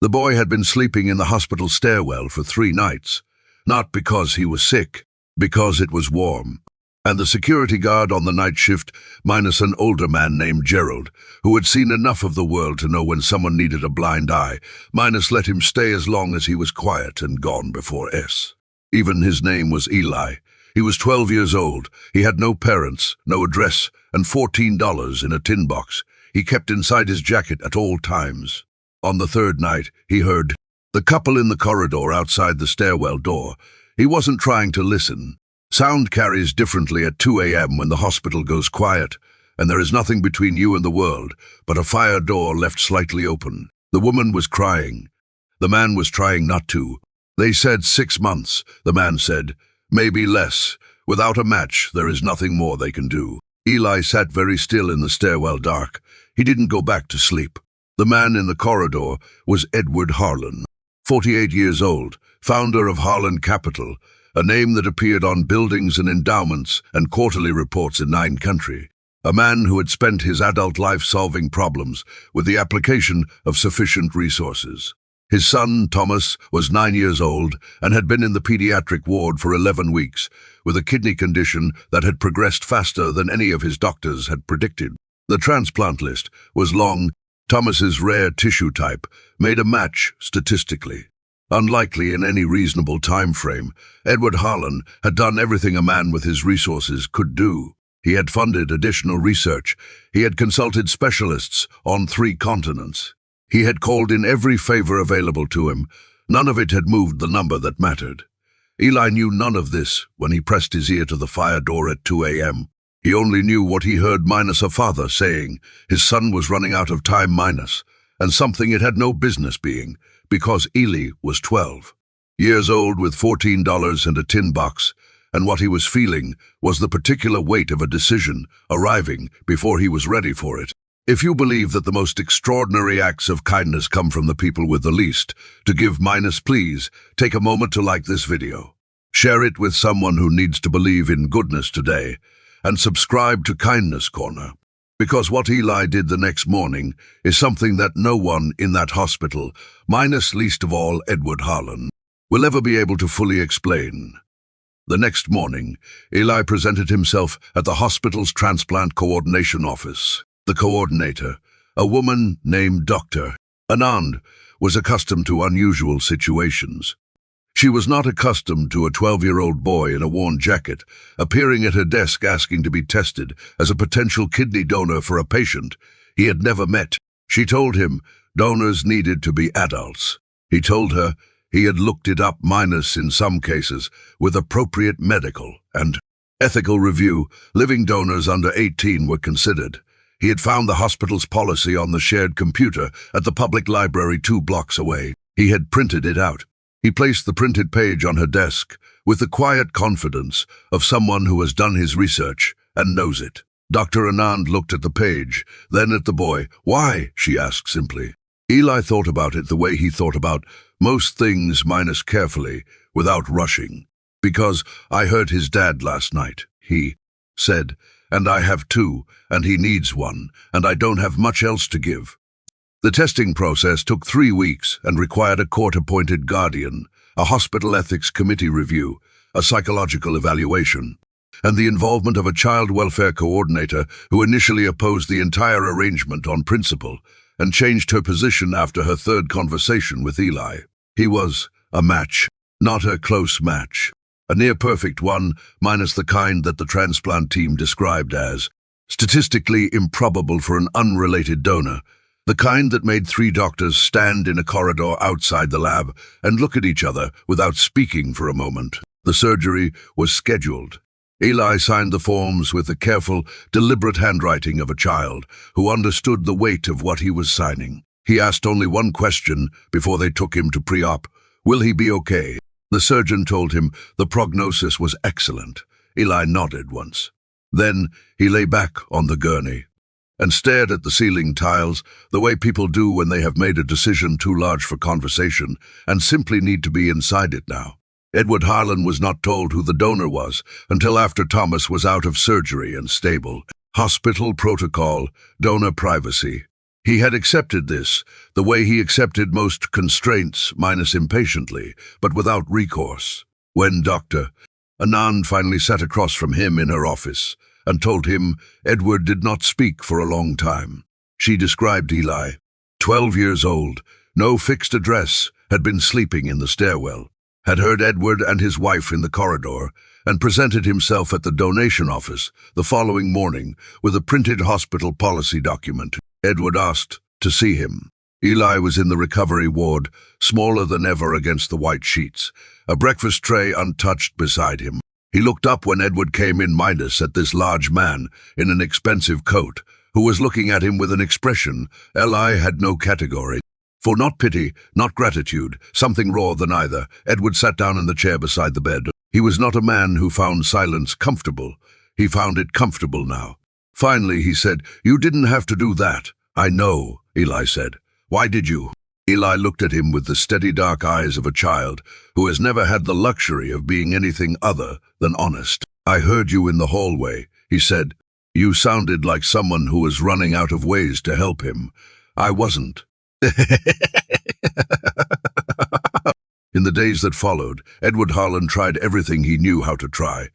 The boy had been sleeping in the hospital stairwell for 3 nights, not because he was sick, because it was warm. And the security guard on the night shift, minus an older man named Gerald, who had seen enough of the world to know when someone needed a blind eye, minus let him stay as long as he was quiet and gone before S. Even his name was Eli. He was 12 years old. He had no parents, no address, and $14 in a tin box he kept inside his jacket at all times. On the 3rd night, he heard the couple in the corridor outside the stairwell door. He wasn't trying to listen. Sound carries differently at 2 a.m. when the hospital goes quiet, and there is nothing between you and the world but a fire door left slightly open. The woman was crying. The man was trying not to. They said 6 months. The man said, maybe less. Without a match, there is nothing more they can do. Eli sat very still in the stairwell dark. He didn't go back to sleep. The man in the corridor was Edward Harlan, 48 years old, founder of Harlan Capital, a name that appeared on buildings and endowments and quarterly reports in 9 countries. A man who had spent his adult life solving problems with the application of sufficient resources. His son, Thomas, was 9 years old and had been in the pediatric ward for 11 weeks, with a kidney condition that had progressed faster than any of his doctors had predicted. The transplant list was long. Thomas's rare tissue type made a match statistically. Unlikely in any reasonable time frame, Edward Harlan had done everything a man with his resources could do. He had funded additional research. He had consulted specialists on 3 continents. He had called in every favor available to him. None of it had moved the number that mattered. Eli knew none of this when he pressed his ear to the fire door at 2 a.m. He only knew what he heard minus a father saying his son was running out of time minus, and something it had no business being, because Eli was 12 years old with $14 and a tin box, and what he was feeling was the particular weight of a decision arriving before he was ready for it. If you believe that the most extraordinary acts of kindness come from the people with the least, to give minus, please take a moment to like this video. Share it with someone who needs to believe in goodness today, and subscribe to Kindness Corner. Because what Eli did the next morning is something that no one in that hospital, minus least of all Edward Harlan, will ever be able to fully explain. The next morning, Eli presented himself at the hospital's transplant coordination office. The coordinator, a woman named Dr. Anand, was accustomed to unusual situations. She was not accustomed to a 12-year-old boy in a worn jacket appearing at her desk asking to be tested as a potential kidney donor for a patient he had never met. She told him donors needed to be adults. He told her he had looked it up minus in some cases with appropriate medical and ethical review. Living donors under 18 were considered. He had found the hospital's policy on the shared computer at the public library 2 blocks away. He had printed it out. He placed the printed page on her desk with the quiet confidence of someone who has done his research and knows it. Dr. Anand looked at the page, then at the boy. Why? She asked simply. Eli thought about it the way he thought about most things minus carefully, without rushing. Because I heard his dad last night, he said, and I have 2, and he needs 1, and I don't have much else to give. The testing process took 3 weeks and required a court-appointed guardian, a hospital ethics committee review, a psychological evaluation, and the involvement of a child welfare coordinator who initially opposed the entire arrangement on principle and changed her position after her 3rd conversation with Eli. He was a match, not a close match. A near-perfect one, minus the kind that the transplant team described as statistically improbable for an unrelated donor, the kind that made 3 doctors stand in a corridor outside the lab and look at each other without speaking for a moment. The surgery was scheduled. Eli signed the forms with the careful, deliberate handwriting of a child who understood the weight of what he was signing. He asked only one question before they took him to pre-op. Will he be okay? The surgeon told him the prognosis was excellent. Eli nodded once. Then he lay back on the gurney and stared at the ceiling tiles the way people do when they have made a decision too large for conversation and simply need to be inside it now. Edward Harlan was not told who the donor was until after Thomas was out of surgery and stable. Hospital protocol, donor privacy. He had accepted this, the way he accepted most constraints, minus impatiently, but without recourse. When Dr. Anand finally sat across from him in her office and told him Edward did not speak for a long time. She described Eli, 12 years old, no fixed address, had been sleeping in the stairwell, had heard Edward and his wife in the corridor, and presented himself at the donation office the following morning with a printed hospital policy document. Edward asked to see him. Eli was in the recovery ward, smaller than ever against the white sheets, a breakfast tray untouched beside him. He looked up when Edward came in minus at this large man in an expensive coat, who was looking at him with an expression Eli had no category. For not pity, not gratitude, something raw than either, Edward sat down in the chair beside the bed. He was not a man who found silence comfortable. He found it comfortable now. Finally, he said, "You didn't have to do that." "I know," Eli said. "Why did you?" Eli looked at him with the steady dark eyes of a child who has never had the luxury of being anything other than honest. "I heard you in the hallway," he said. "You sounded like someone who was running out of ways to help him. I wasn't." In the days that followed, Edward Harlan tried everything he knew how to try.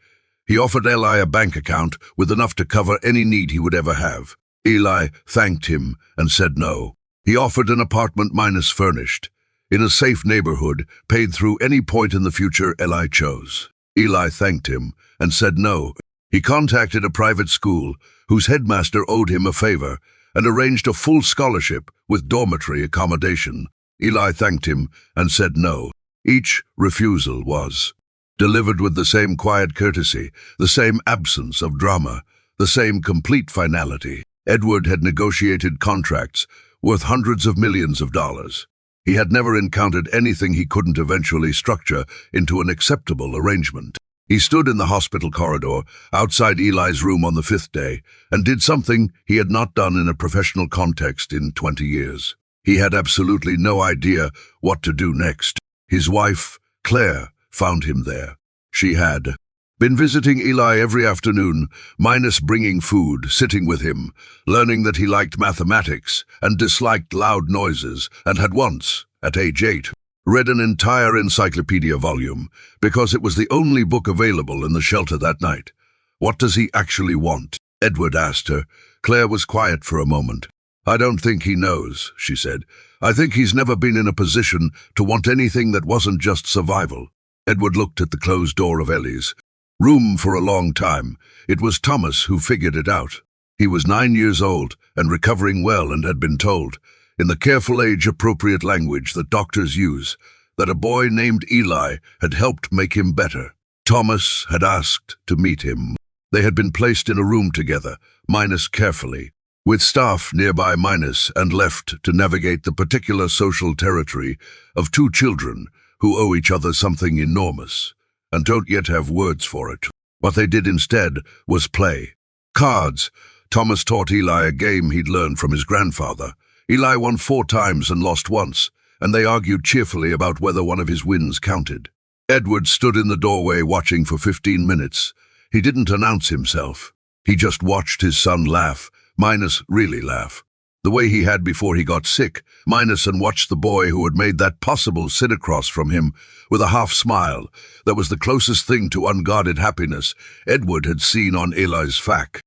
He offered Eli a bank account with enough to cover any need he would ever have. Eli thanked him and said no. He offered an apartment minus furnished, in a safe neighborhood, paid through any point in the future Eli chose. Eli thanked him and said no. He contacted a private school whose headmaster owed him a favor and arranged a full scholarship with dormitory accommodation. Eli thanked him and said no. Each refusal was delivered with the same quiet courtesy, the same absence of drama, the same complete finality. Edward had negotiated contracts worth hundreds of millions of dollars. He had never encountered anything he couldn't eventually structure into an acceptable arrangement. He stood in the hospital corridor, outside Eli's room on the 5th day, and did something he had not done in a professional context in 20 years. He had absolutely no idea what to do next. His wife, Claire, found him there. She had been visiting Eli every afternoon, minus bringing food, sitting with him, learning that he liked mathematics and disliked loud noises, and had once, at age 8, read an entire encyclopedia volume because it was the only book available in the shelter that night. "What does he actually want?" Edward asked her. Claire was quiet for a moment. "I don't think he knows," she said. "I think he's never been in a position to want anything that wasn't just survival." Edward looked at the closed door of Ellie's room for a long time. It was Thomas who figured it out. He was 9 years old and recovering well and had been told, in the careful age-appropriate language that doctors use, that a boy named Eli had helped make him better. Thomas had asked to meet him. They had been placed in a room together, minus carefully, with staff nearby minus, and left to navigate the particular social territory of two children who owe each other something enormous and don't yet have words for it. What they did instead was play. Cards. Thomas taught Eli a game he'd learned from his grandfather. Eli won 4 times and lost once, and they argued cheerfully about whether one of his wins counted. Edward stood in the doorway watching for 15 minutes. He didn't announce himself. He just watched his son laugh, minus really laugh, the way he had before he got sick, minus, and watched the boy who had made that possible sit across from him with a half smile that was the closest thing to unguarded happiness Edward had seen on Eli's face.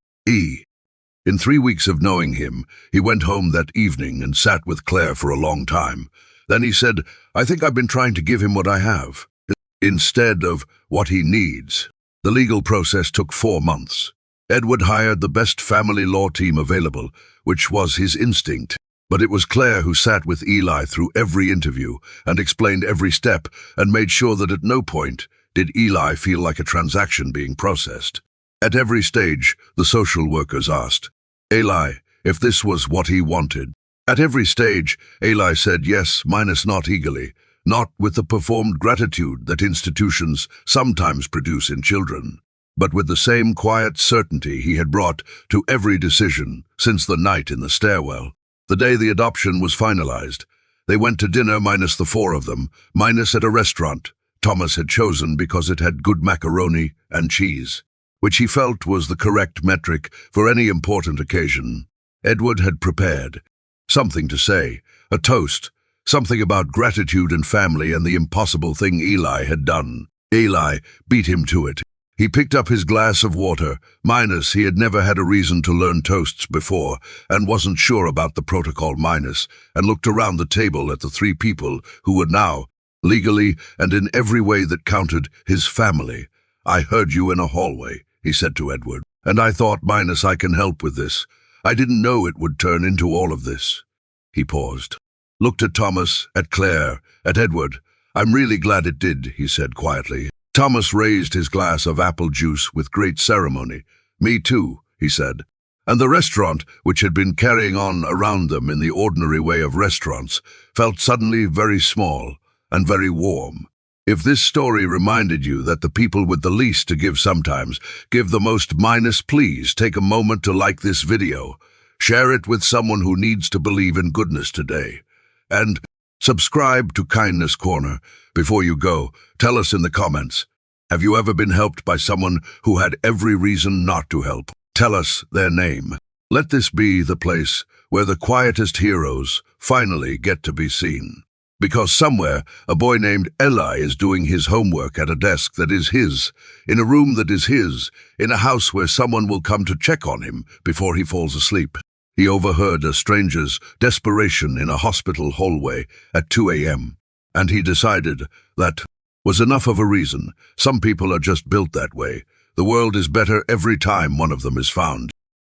In 3 weeks of knowing him, he went home that evening and sat with Claire for a long time. Then he said, "I think I've been trying to give him what I have, instead of what he needs." The legal process took 4 months. Edward hired the best family law team available, which was his instinct. But it was Claire who sat with Eli through every interview and explained every step and made sure that at no point did Eli feel like a transaction being processed. At every stage, the social workers asked Eli if this was what he wanted. At every stage, Eli said yes, minus not eagerly, not with the performed gratitude that institutions sometimes produce in children, but with the same quiet certainty he had brought to every decision since the night in the stairwell. The day the adoption was finalized, they went to dinner, minus the 4 of them, minus at a restaurant Thomas had chosen because it had good macaroni and cheese, which he felt was the correct metric for any important occasion. Edward had prepared. Something to say, a toast, something about gratitude and family and the impossible thing Eli had done. Eli beat him to it. He picked up his glass of water, minus he had never had a reason to learn toasts before and wasn't sure about the protocol minus, and looked around the table at the three people who were now, legally and in every way that counted, his family. "I heard you in a hallway," he said to Edward, "and I thought minus I can help with this. I didn't know it would turn into all of this." He paused, looked at Thomas, at Claire, at Edward. "I'm really glad it did," he said quietly. Thomas raised his glass of apple juice with great ceremony. "Me too," he said. And the restaurant, which had been carrying on around them in the ordinary way of restaurants, felt suddenly very small and very warm. If this story reminded you that the people with the least to give sometimes give the most minus, please take a moment to like this video. Share it with someone who needs to believe in goodness today. And subscribe to Kindness Corner. Before you go, tell us in the comments, have you ever been helped by someone who had every reason not to help? Tell us their name. Let this be the place where the quietest heroes finally get to be seen. Because somewhere, a boy named Eli is doing his homework at a desk that is his, in a room that is his, in a house where someone will come to check on him before he falls asleep. He overheard a stranger's desperation in a hospital hallway at 2 a.m., and he decided that was enough of a reason. Some people are just built that way. The world is better every time one of them is found.